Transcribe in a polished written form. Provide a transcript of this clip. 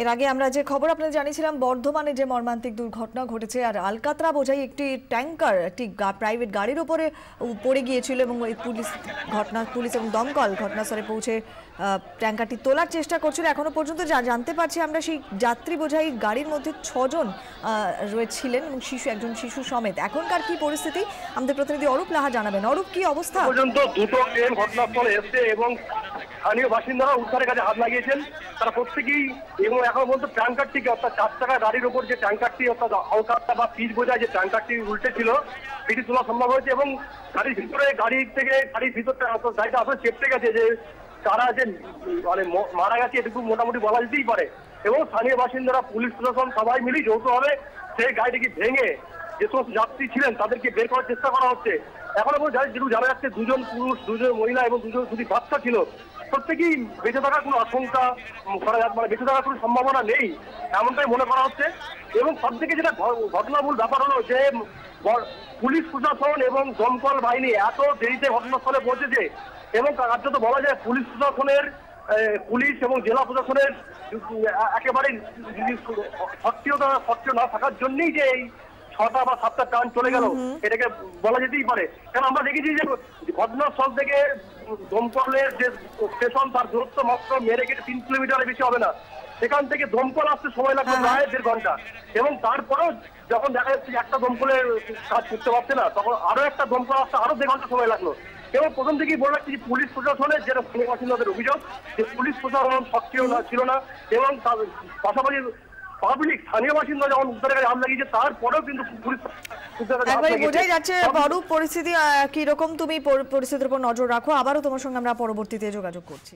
এর আগে আমরা যে খবর আপনাদের জানিয়েছিলাম, বর্ধমানে যে মর্মান্তিক দুর্ঘটনা ঘটেছে আর আলকাতরা বোঝাই একটি ট্যাঙ্কার একটি প্রাইভেট গাড়ির উপরে পড়ে গিয়েছিল এবং পুলিশ এবং দমকল ঘটনাস্থলে পৌঁছে ট্যাঙ্কারটি তোলার চেষ্টা করছিল। এখনো পর্যন্ত যা জানতে পারছি আমরা, সেই যাত্রী বোঝাই গাড়ির মধ্যে 6 জন রয়েছিলেন এবং একজন শিশু সমেত। এখনকার কি পরিস্থিতি আমাদের প্রতিনিধি অরূপ লাহা জানাবেন। অরূপ, কি অবস্থা? পর্যন্ত দুটো ট্রেন ঘটনাস্থলে এসছে এবং স্থানীয় বাসিন্দারা উদ্ধারের কাজে হাত লাগিয়েছেন। তারা প্রত্যেকেই এবং এখন পর্যন্ত ট্যাঙ্কারটিকে, অর্থাৎ 4 চাকা গাড়ির উপর যে ট্যাঙ্কারটি, অর্থাৎ হালকা বা পিচ বোঝায় যে ট্যাঙ্কারটি উল্টে ছিল, সেটি তোলা সম্ভব হয়েছে এবং গাড়ির ভিতরে গাড়ির ভিতরটা গাড়িটা আসলে চেপটে গেছে। যে তারা যে মানে মারা গেছে এটুকু মোটামুটি বলা যেতেই পারে। এবং স্থানীয় বাসিন্দারা, পুলিশ প্রশাসন সবাই মিলেই যৌথভাবে সেই গাড়িটিকে ভেঙে যে সমস্ত যাত্রী ছিলেন তাদেরকে বের করার চেষ্টা করা হচ্ছে। এখনো পর্যন্ত যেটুকু জানা যাচ্ছে, 2 জন পুরুষ, 2 জন মহিলা এবং 2 জন যদি বাচ্চা ছিল। প্রত্যেকেই বেঁচে থাকার কোনো আশঙ্কা করা যাচ্ছে, মানে বেঁচে থাকার কোনো সম্ভাবনা নেই এমনটাই মনে করা হচ্ছে। এবং সব থেকে যেটা ঘটনামূল ব্যাপার হলো যে পুলিশ প্রশাসন এবং দমকল বাহিনী এত দেরিতে ঘটনাস্থলে পৌঁছেছে এবং কার্যত বলা যায় পুলিশ প্রশাসনের, পুলিশ এবং জেলা প্রশাসনের একেবারে সক্রিয় না থাকার জন্যই যে এই 6টা বা 7টা ট্রান চলে গেল, এটাকে বলা যেতেই পারে। কারণ আমরা দেখেছি যে ঘটনাস্থল থেকে দমকলের যে স্টেশন, তার দূরত্ব মাত্র মেরে কেটে 3 কিলোমিটারের বেশি হবে না। সেখান থেকে দমকল আসতে সময় লাগবে প্রায় 1.5 ঘন্টা। এবং তারপরেও যখন দেখা যাচ্ছে যে একটা দমকলের কাজ করতে পারছে না, তখন আরো একটা দমকল আসতে আরো 1.5 ঘন্টা সময় লাগলো। এবং প্রথম থেকেই বলে রাখছি যে পুলিশ প্রশাসনের, যেটা স্থানীয় বাসিন্দাদের অভিযোগ, যে পুলিশ প্রশাসন সক্রিয় ছিল না এবং তার পাশাপাশি পাবলিক, স্থানীয় বাসিন্দা যখন উদ্ধারের কাজে হাত লাগিয়েছে তারপরেও কিন্তু পুলিশ বোঝাই যাচ্ছে। বড় পরিস্থিতি কি রকম, তুমি পরিস্থিতির উপর নজর রাখো। আবারও তোমার সঙ্গে আমরা পরবর্তীতে যোগাযোগ করছি।